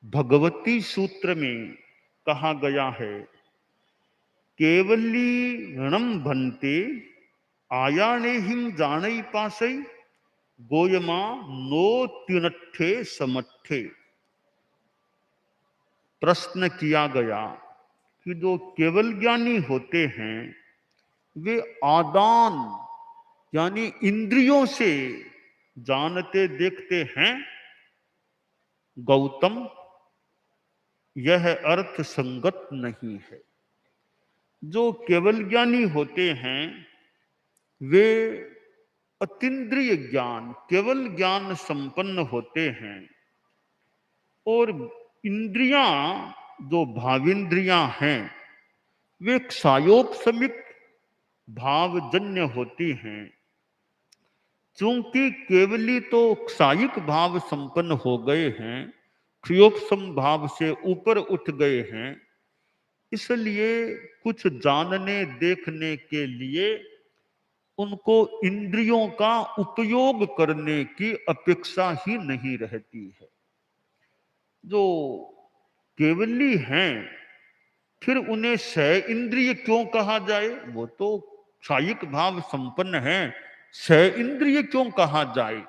भगवती सूत्र में कहा गया है, केवली ऋणम भन्ते आयाने हिम जानई पासई गोयमा नो तिनठे समठे। प्रश्न किया गया कि जो केवल ज्ञानी होते हैं वे आदान यानी इंद्रियों से जानते देखते हैं। गौतम, यह अर्थ संगत नहीं है। जो केवल ज्ञानी होते हैं वे अतीन्द्रिय ज्ञान, केवल ज्ञान संपन्न होते हैं। और इंद्रियां, जो भाविंद्रियां हैं, वे क्षायोपशमिक भावजन्य होती हैं। चूंकि केवली तो क्षायिक भाव संपन्न हो गए हैं, क्षयोपशम भाव से ऊपर उठ गए हैं, इसलिए कुछ जानने देखने के लिए उनको इंद्रियों का उपयोग करने की अपेक्षा ही नहीं रहती है। जो केवली हैं फिर उन्हें सह इंद्रिय क्यों कहा जाए? वो तो क्षायिक भाव संपन्न है, सह इंद्रिय क्यों कहा जाए?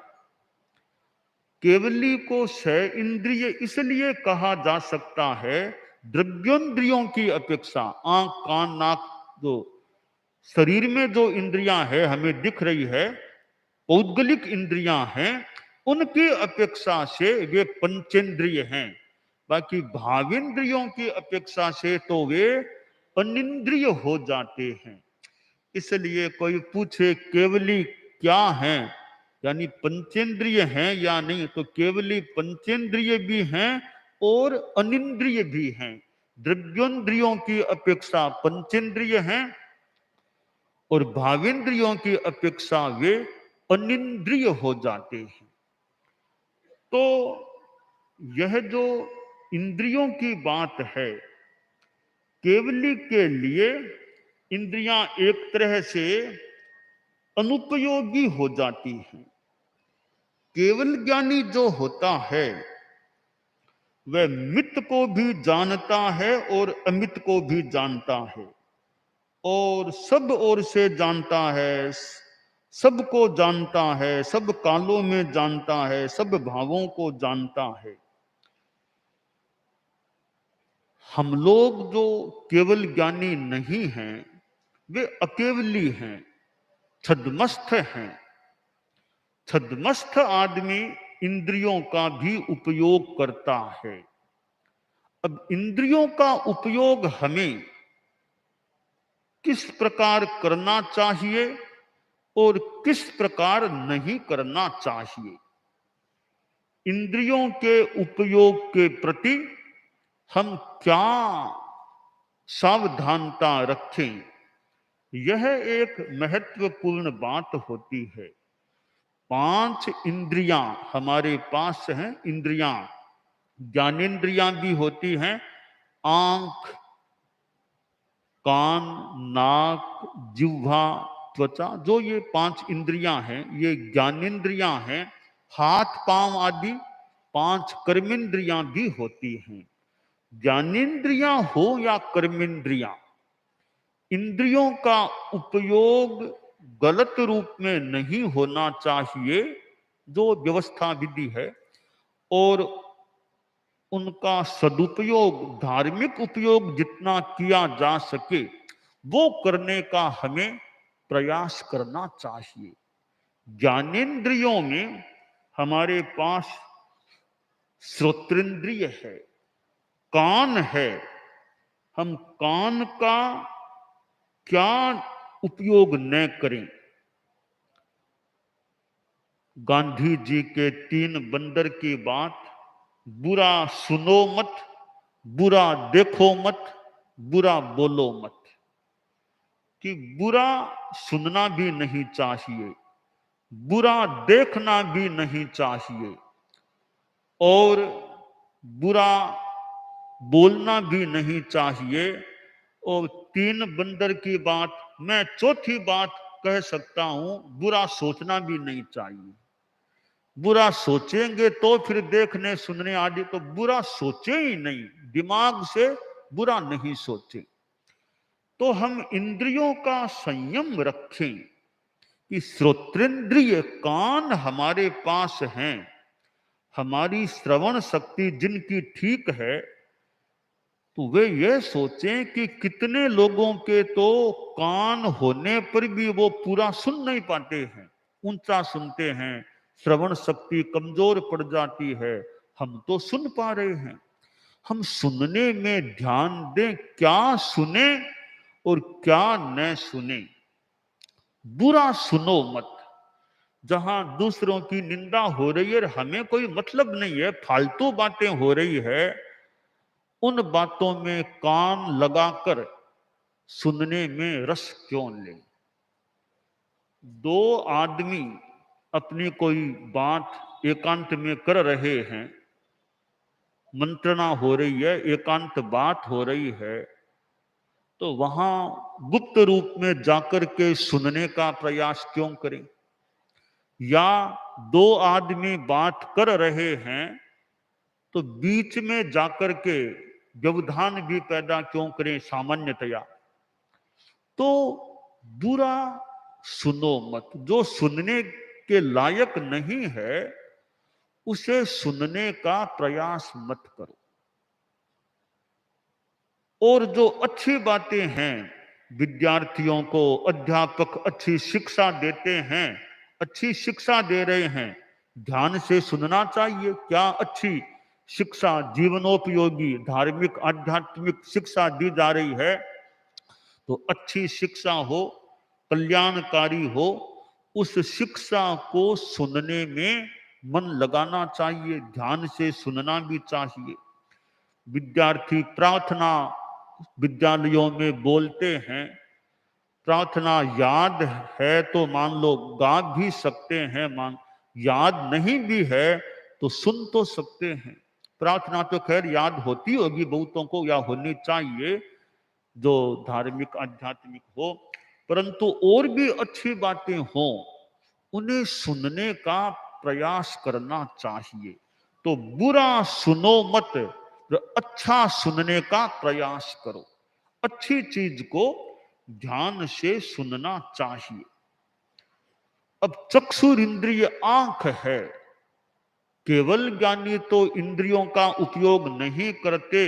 केवली को सह इंद्रिय इसलिए कहा जा सकता है, द्रव्योंद्रियों की अपेक्षा आंख कान नाक, जो शरीर में जो इंद्रियां है हमें दिख रही है, पौद्गलिक इंद्रियां हैं, उनकी अपेक्षा से वे पंचेंद्रिय हैं। बाकी भावेंद्रियों की अपेक्षा से तो वे अनिंद्रिय हो जाते हैं। इसलिए कोई पूछे केवली क्या है, यानी पंचेंद्रिय हैं या नहीं, तो केवली पंचेंद्रिय भी हैं और अनिंद्रिय भी हैं। द्रव्योंद्रियों की अपेक्षा पंचेंद्रिय हैं और भावेंद्रियों की अपेक्षा वे अनिंद्रिय हो जाते हैं। तो यह जो इंद्रियों की बात है, केवली के लिए इंद्रियां एक तरह से अनुपयोगी हो जाती हैं। केवल ज्ञानी जो होता है वह मित को भी जानता है और अमित को भी जानता है और सब ओर से जानता है, सबको जानता है, सब कालों में जानता है, सब भावों को जानता है। हम लोग जो केवल ज्ञानी नहीं हैं वे अकेवली हैं, छद्मस्थ हैं। छद्मस्थ आदमी इंद्रियों का भी उपयोग करता है। अब इंद्रियों का उपयोग हमें किस प्रकार करना चाहिए और किस प्रकार नहीं करना चाहिए, इंद्रियों के उपयोग के प्रति हम क्या सावधानता रखें, यह एक महत्वपूर्ण बात होती है। 5 इंद्रियां हमारे पास हैं। इंद्रियां, ज्ञानेन्द्रियां भी होती हैं, आंख, कान, नाक, जिह्वा, त्वचा, जो ये 5 इंद्रियां हैं ये ज्ञानेन्द्रियां हैं। हाथ पांव आदि 5 कर्मेंद्रियां भी होती हैं। ज्ञानेन्द्रियां हो या कर्मेंद्रियां, इंद्रियों का उपयोग गलत रूप में नहीं होना चाहिए, जो व्यवस्था विधि है, और उनका सदुपयोग, धार्मिक उपयोग जितना किया जा सके वो करने का हमें प्रयास करना चाहिए। ज्ञानेन्द्रियों में हमारे पास श्रोत्रेंद्रिय है, कान है। हम कान का क्या उपयोग न करें? गांधी जी के 3 बंदर की बात, बुरा सुनो मत, बुरा देखो मत, बुरा बोलो मत, कि बुरा सुनना भी नहीं चाहिए, बुरा देखना भी नहीं चाहिए और बुरा बोलना भी नहीं चाहिए। और 3 बंदर की बात मैं चौथी बात कह सकता हूं, बुरा सोचना भी नहीं चाहिए। बुरा सोचेंगे तो फिर देखने सुनने आदि, तो बुरा सोचे ही नहीं, दिमाग से बुरा नहीं सोचे। तो हम इंद्रियों का संयम रखें कि श्रोत्रेंद्रिय कान हमारे पास हैं, हमारी श्रवण शक्ति जिनकी ठीक है, तो वे ये सोचें कि कितने लोगों के तो कान होने पर भी वो पूरा सुन नहीं पाते हैं, ऊंचा सुनते हैं, श्रवण शक्ति कमजोर पड़ जाती है। हम तो सुन पा रहे हैं। हम सुनने में ध्यान दें, क्या सुने और क्या न सुने। बुरा सुनो मत। जहां दूसरों की निंदा हो रही है, हमें कोई मतलब नहीं है, फालतू बातें हो रही है, उन बातों में कान लगाकर सुनने में रस क्यों ले। दो आदमी अपनी कोई बात एकांत में कर रहे हैं, मंत्रणा हो रही है, एकांत बात हो रही है, तो वहां गुप्त रूप में जाकर के सुनने का प्रयास क्यों करें। या दो आदमी बात कर रहे हैं तो बीच में जाकर के व्यवधान भी पैदा क्यों करें सामान्यतया। तो बुरा सुनो मत। जो सुनने के लायक नहीं है उसे सुनने का प्रयास मत करो। और जो अच्छी बातें हैं, विद्यार्थियों को अध्यापक अच्छी शिक्षा देते हैं, अच्छी शिक्षा दे रहे हैं, ध्यान से सुनना चाहिए। क्या अच्छी शिक्षा, जीवनोपयोगी धार्मिक आध्यात्मिक शिक्षा दी जा रही है, तो अच्छी शिक्षा हो, कल्याणकारी हो, उस शिक्षा को सुनने में मन लगाना चाहिए, ध्यान से सुनना भी चाहिए। विद्यार्थी प्रार्थना विद्यालयों में बोलते हैं, प्रार्थना याद है तो मान लो गा भी सकते हैं, मान याद नहीं भी है तो सुन तो सकते हैं। प्रार्थना तो खैर याद होती होगी बहुतों को, या होनी चाहिए जो धार्मिक आध्यात्मिक हो, परंतु और भी अच्छी बातें हों उन्हें सुनने का प्रयास करना चाहिए। तो बुरा सुनो मत, अच्छा सुनने का प्रयास करो। अच्छी चीज को ध्यान से सुनना चाहिए। अब चक्षुर इंद्रिय आंख है, केवल ज्ञानी तो इंद्रियों का उपयोग नहीं करते।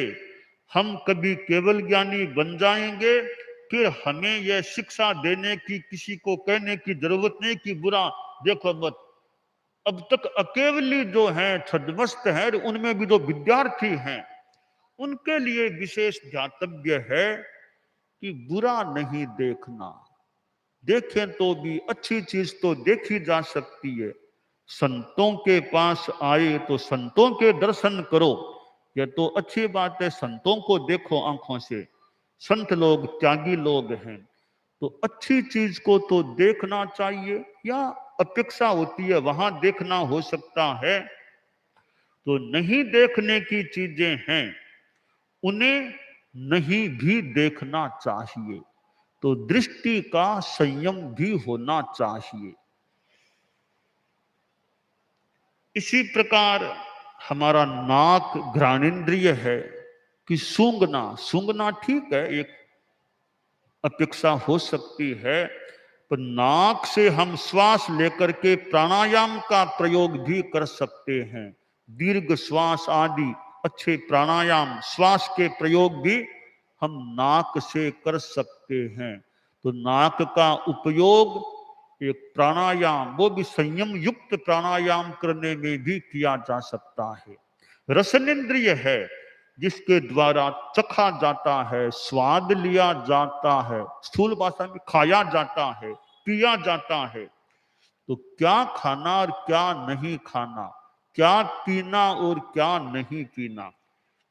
हम कभी केवल ज्ञानी बन जाएंगे, फिर हमें यह शिक्षा देने की, किसी को कहने की जरूरत नहीं कि बुरा देखो मत। अब तक अकेवली जो हैं छद्मस्त हैं, उनमें भी जो विद्यार्थी हैं उनके लिए विशेष ध्यातव्य है कि बुरा नहीं देखना। देखें तो भी अच्छी चीज तो देखी जा सकती है। संतों के पास आए तो संतों के दर्शन करो, यह तो अच्छी बात है। संतों को देखो आंखों से, संत लोग त्यागी लोग हैं, तो अच्छी चीज को तो देखना चाहिए। या अपेक्षा होती है वहां देखना हो सकता है, तो नहीं देखने की चीजें हैं उन्हें नहीं भी देखना चाहिए। तो दृष्टि का संयम भी होना चाहिए। इसी प्रकार हमारा नाक घ्राणेन्द्रिय है कि सूंघना, सूंघना ठीक है, एक अपेक्षा हो सकती है, पर नाक से हम श्वास लेकर के प्राणायाम का प्रयोग भी कर सकते हैं। दीर्घ श्वास आदि अच्छे प्राणायाम, श्वास के प्रयोग भी हम नाक से कर सकते हैं। तो नाक का उपयोग एक प्राणायाम, वो भी संयम युक्त प्राणायाम करने में भी किया जा सकता है। रसनेन्द्रिय है जिसके द्वारा चखा जाता है, स्वाद लिया जाता है, स्थूल भाषा में खाया जाता है, पिया जाता है। तो क्या खाना और क्या नहीं खाना, क्या पीना और क्या नहीं पीना,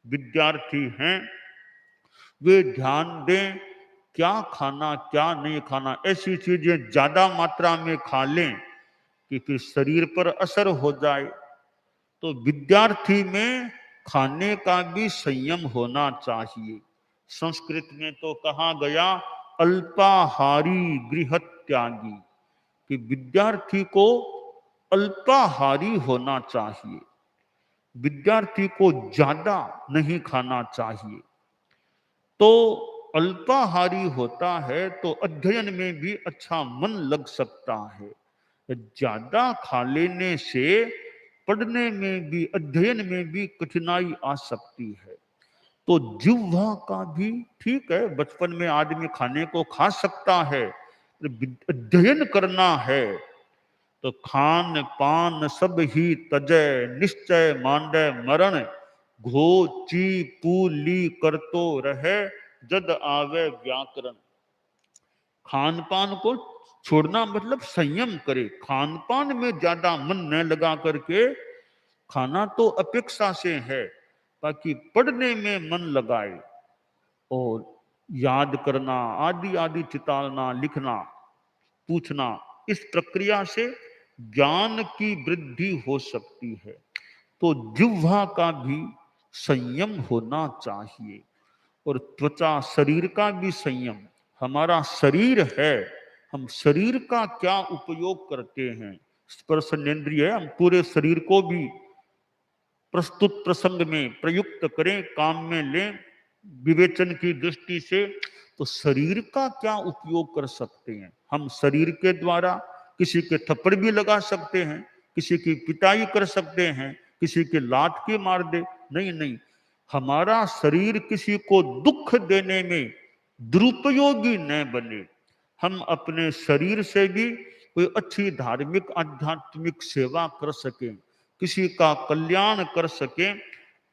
विद्यार्थी हैं वे ध्यान दें क्या खाना क्या नहीं खाना। ऐसी चीजें ज्यादा मात्रा में खा लें कि फिर शरीर पर असर हो जाए। तो विद्यार्थी में खाने का भी संयम होना चाहिए। संस्कृत में तो कहा गया अल्पाहारी गृह त्यागी, कि विद्यार्थी को अल्पाहारी होना चाहिए, विद्यार्थी को ज्यादा नहीं खाना चाहिए। तो अल्पाहारी होता है तो अध्ययन में भी अच्छा मन लग सकता है। ज्यादा खा लेने से पढ़ने में भी, अध्ययन में भी कठिनाई आ सकती है। तो जिह्वा का भी ठीक है, बचपन में आदमी खाने को खा सकता है, अध्ययन करना है तो खान पान सब ही तजय, निश्चय मांडे मरण, घो ची पूली करतो रहे, जद आवे व्याकरण। खान पान को छोड़ना मतलब संयम करे, खान पान में ज्यादा मन न लगा करके, खाना तो अपेक्षा से है, बाकी पढ़ने में मन लगाए और याद करना आदि आदि, चितालना, लिखना, पूछना, इस प्रक्रिया से ज्ञान की वृद्धि हो सकती है। तो जिह्वा का भी संयम होना चाहिए और त्वचा, शरीर का भी संयम। हमारा शरीर है, हम शरीर का क्या उपयोग करते हैं, स्पर्शनेंद्रिय है, हम पूरे शरीर को भी प्रस्तुत प्रसंग में प्रयुक्त करें, काम में लें विवेचन की दृष्टि से, तो शरीर का क्या उपयोग कर सकते हैं। हम शरीर के द्वारा किसी के थप्पड़ भी लगा सकते हैं, किसी की पिटाई कर सकते हैं, किसी के लात के मार दे, नहीं नहीं, हमारा शरीर किसी को दुख देने में दुरुपयोगी न बने। हम अपने शरीर से भी कोई अच्छी धार्मिक आध्यात्मिक सेवा कर सकें, किसी का कल्याण कर सकें,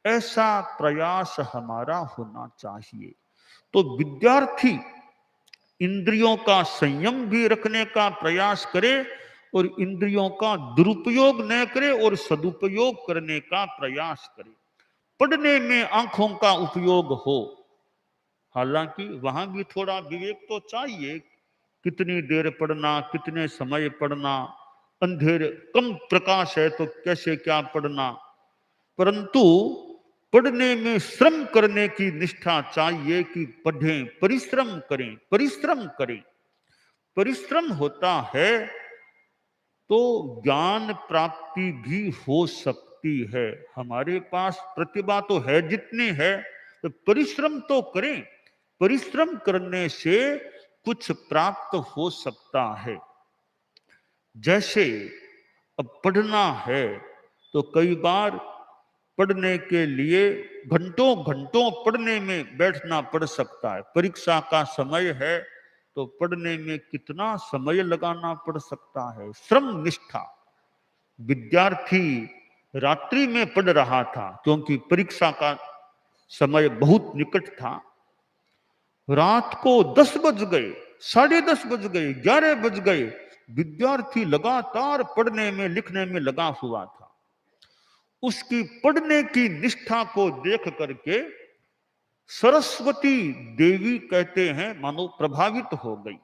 ऐसा प्रयास हमारा होना चाहिए। तो विद्यार्थी इंद्रियों का संयम भी रखने का प्रयास करे और इंद्रियों का दुरुपयोग न करे और सदुपयोग करने का प्रयास करे। पढ़ने में आंखों का उपयोग हो, हालांकि वहां भी थोड़ा विवेक तो चाहिए, कितनी देर पढ़ना, कितने समय पढ़ना, अंधेरे कम प्रकाश है तो कैसे क्या पढ़ना, परंतु पढ़ने में श्रम करने की निष्ठा चाहिए कि पढ़ें, परिश्रम करें, परिश्रम करें। परिश्रम होता है तो ज्ञान प्राप्ति भी हो सकती है। हमारे पास प्रतिभा तो है जितनी है, तो परिश्रम तो करें, परिश्रम करने से कुछ प्राप्त हो सकता है। जैसे अब पढ़ना है तो कई बार पढ़ने के लिए घंटों घंटों पढ़ने में बैठना पड़ सकता है। परीक्षा का समय है तो पढ़ने में कितना समय लगाना पड़ सकता है। श्रम निष्ठा, विद्यार्थी रात्रि में पढ़ रहा था क्योंकि परीक्षा का समय बहुत निकट था। रात को 10 बज गए, 10:30 बज गए, 11 बज गए, विद्यार्थी लगातार पढ़ने में, लिखने में लगा हुआ था। उसकी पढ़ने की निष्ठा को देख करके सरस्वती देवी कहते हैं मानो प्रभावित हो गई,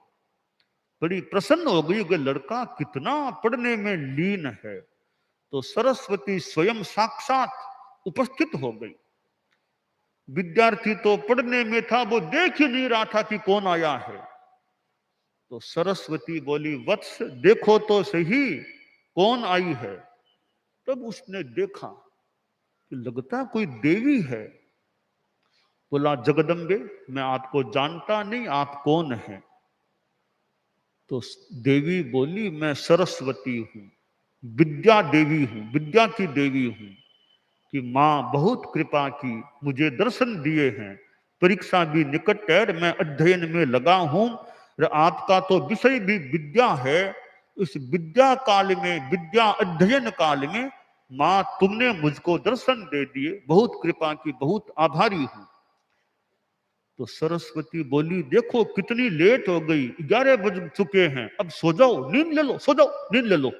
बड़ी प्रसन्न हो गई कि लड़का कितना पढ़ने में लीन है। तो सरस्वती स्वयं साक्षात उपस्थित हो गई। विद्यार्थी तो पढ़ने में था, वो देख ही नहीं रहा था कि कौन आया है। तो सरस्वती बोली, वत्स देखो तो सही कौन आई है। तब उसने देखा कि लगता कोई देवी है। बोला, जगदम्बे मैं आपको जानता नहीं, आप कौन हैं। तो देवी बोली, मैं सरस्वती हूं, विद्या देवी हूं, विद्या की देवी हूं, कि माँ बहुत कृपा की, मुझे दर्शन दिए हैं, परीक्षा भी निकट है, मैं अध्ययन में लगा हूं, और आपका तो विषय भी विद्या है। इस विद्या काल में, विद्या अध्ययन काल में माँ तुमने मुझको दर्शन दे दिए, बहुत कृपा की, बहुत आभारी हूं। तो सरस्वती बोली, देखो कितनी लेट हो गई, 11 बज चुके हैं, अब सो जाओ, नींद ले लो, सो जाओ, नींद ले लो।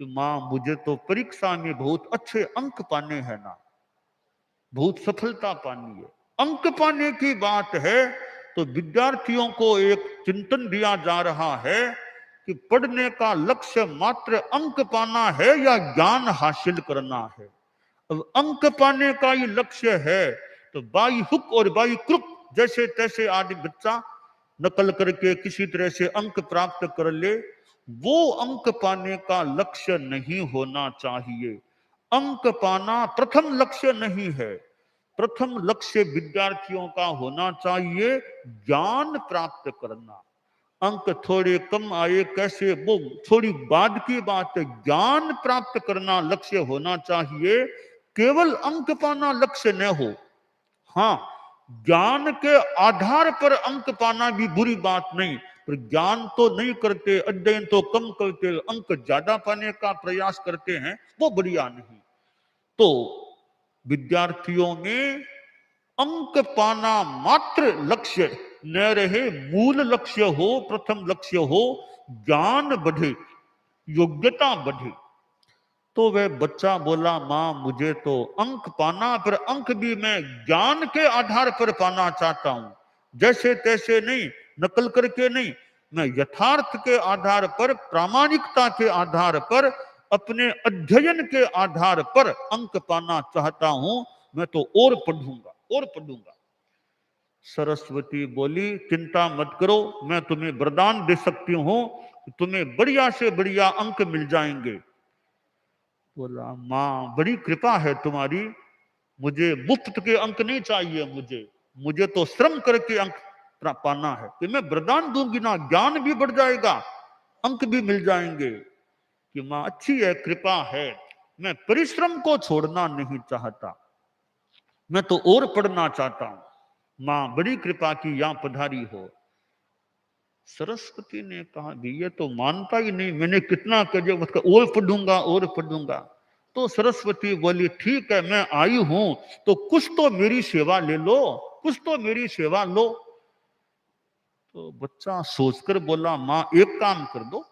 कि माँ मुझे तो परीक्षा में बहुत अच्छे अंक पाने हैं ना, बहुत सफलता पानी है। अंक पाने की बात है तो विद्यार्थियों को एक चिंतन दिया जा रहा है कि पढ़ने का लक्ष्य मात्र अंक पाना है या ज्ञान हासिल करना है। अब अंक पाने का ही लक्ष्य है तो बाई हुक और बाई क्रुक जैसे तैसे आदि बच्चा नकल करके किसी तरह से अंक प्राप्त कर ले, वो अंक पाने का लक्ष्य नहीं होना चाहिए। अंक पाना प्रथम लक्ष्य नहीं है। प्रथम लक्ष्य विद्यार्थियों का होना चाहिए ज्ञान प्राप्त करना। अंक थोड़े कम आए कैसे, वो थोड़ी बाद की बात है। ज्ञान प्राप्त करना लक्ष्य होना चाहिए, केवल अंक पाना लक्ष्य न हो। हाँ, ज्ञान के आधार पर अंक पाना भी बुरी बात नहीं, पर ज्ञान तो नहीं करते, अध्ययन तो कम करते, अंक ज्यादा पाने का प्रयास करते हैं, वो बढ़िया नहीं। तो विद्यार्थियों में अंक पाना मात्र लक्ष्य न रहे, मूल लक्ष्य हो, प्रथम लक्ष्य हो, ज्ञान बढ़े, योग्यता बढ़े। तो वह बच्चा बोला, माँ मुझे तो अंक पाना, पर अंक भी मैं ज्ञान के आधार पर पाना चाहता हूं, जैसे तैसे नहीं, नकल करके नहीं, मैं यथार्थ के आधार पर, प्रामाणिकता के आधार पर, अपने अध्ययन के आधार पर अंक पाना चाहता हूं। मैं तो और पढ़ूंगा और पढ़ूंगा। सरस्वती बोली, चिंता मत करो, मैं तुम्हें वरदान दे सकती हूं, तुम्हें बढ़िया से बढ़िया अंक मिल जाएंगे। बोला, माँ बड़ी कृपा है तुम्हारी, मुझे मुफ्त के अंक नहीं चाहिए, मुझे तो श्रम करके अंक पाना है। कि मैं वरदान दूंगी ना, ज्ञान भी बढ़ जाएगा, अंक भी मिल जाएंगे। कि माँ अच्छी है, कृपा है, मैं परिश्रम को छोड़ना नहीं चाहता, मैं तो और पढ़ना चाहता हूं। माँ बड़ी कृपा की, यहां पधारी हो। सरस्वती ने कहा, ये तो मानता ही नहीं, मैंने कितना कह और पढ़ूंगा और पढ़ूंगा। तो सरस्वती बोली, ठीक है, मैं आई हूं तो कुछ तो मेरी सेवा ले लो, कुछ तो मेरी सेवा लो। तो बच्चा सोचकर बोला, माँ एक काम कर दो,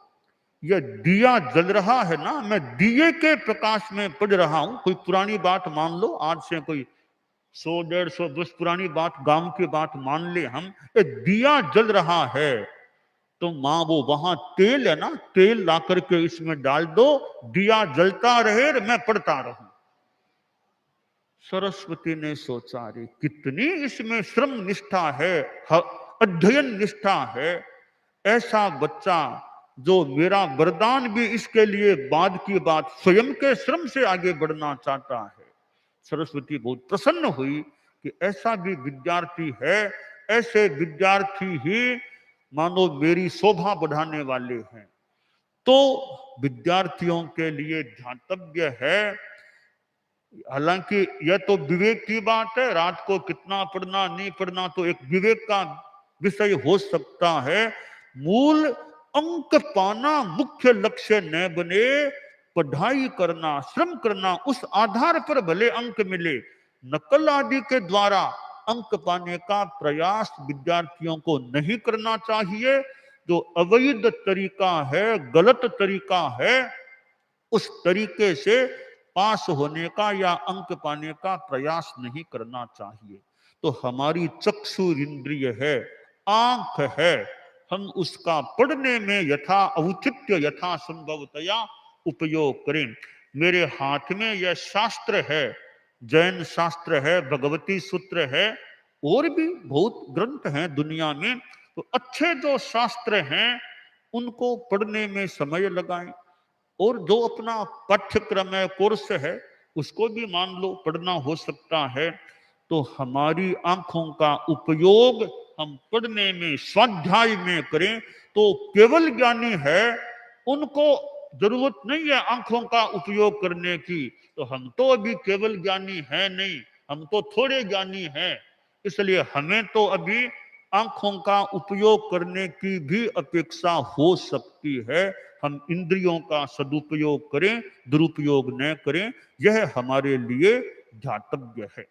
यह दिया जल रहा है ना, मैं दिए के प्रकाश में पढ़ रहा हूं, कोई पुरानी बात मान लो, आज से कोई 100-150 वर्ष पुरानी बात, गांव की बात मान ले हम। ये दिया जल रहा है तो माँ वो वहां तेल है ना, तेल ला करके इसमें डाल दो, दिया जलता रहे, मैं पढ़ता रहूं। सरस्वती ने सोचा, रे कितनी इसमें श्रम निष्ठा है, अध्ययन निष्ठा है। ऐसा बच्चा जो मेरा वरदान भी इसके लिए बाद की बात स्वयं के श्रम से आगे बढ़ना चाहता है। सरस्वती बहुत प्रसन्न हुई कि ऐसा भी विद्यार्थी है, ऐसे विद्यार्थी ही मानो मेरी शोभा बढ़ाने वाले हैं। तो विद्यार्थियों के लिए ध्यातव्य है, हालांकि यह तो विवेक की बात है, रात को कितना पढ़ना नहीं पढ़ना तो एक विवेक का विषय हो सकता है। मूल अंक पाना मुख्य लक्ष्य न बने, पढ़ाई करना, श्रम करना, उस आधार पर भले अंक मिले, नकल आदि के द्वारा अंक पाने का प्रयास विद्यार्थियों को नहीं करना चाहिए। जो अवैध तरीका है, गलत तरीका है, उस तरीके से पास होने का या अंक पाने का प्रयास नहीं करना चाहिए। तो हमारी चक्षु इंद्रिय है, आंख है, हम उसका पढ़ने में यथा औचित्य, यथा संभवतया उपयोग करें। मेरे हाथ में यह शास्त्र है, जैन शास्त्र है, भगवती सूत्र है, और भी बहुत ग्रंथ हैं दुनिया में। तो अच्छे जो शास्त्र हैं उनको पढ़ने में समय लगाएं, और जो अपना पाठ्यक्रम है, कोर्स है, उसको भी मान लो पढ़ना हो सकता है। तो हमारी आंखों का उपयोग हम पढ़ने में, स्वाध्याय में करें तो केवल ज्ञानी है, उनको जरूरत नहीं है आंखों का उपयोग करने की। तो हम तो अभी केवल ज्ञानी है नहीं, हम तो थोड़े ज्ञानी हैं, इसलिए हमें तो अभी आंखों का उपयोग करने की भी अपेक्षा हो सकती है। हम इंद्रियों का सदुपयोग करें, दुरुपयोग न करें, यह हमारे लिए ध्यातव्य है।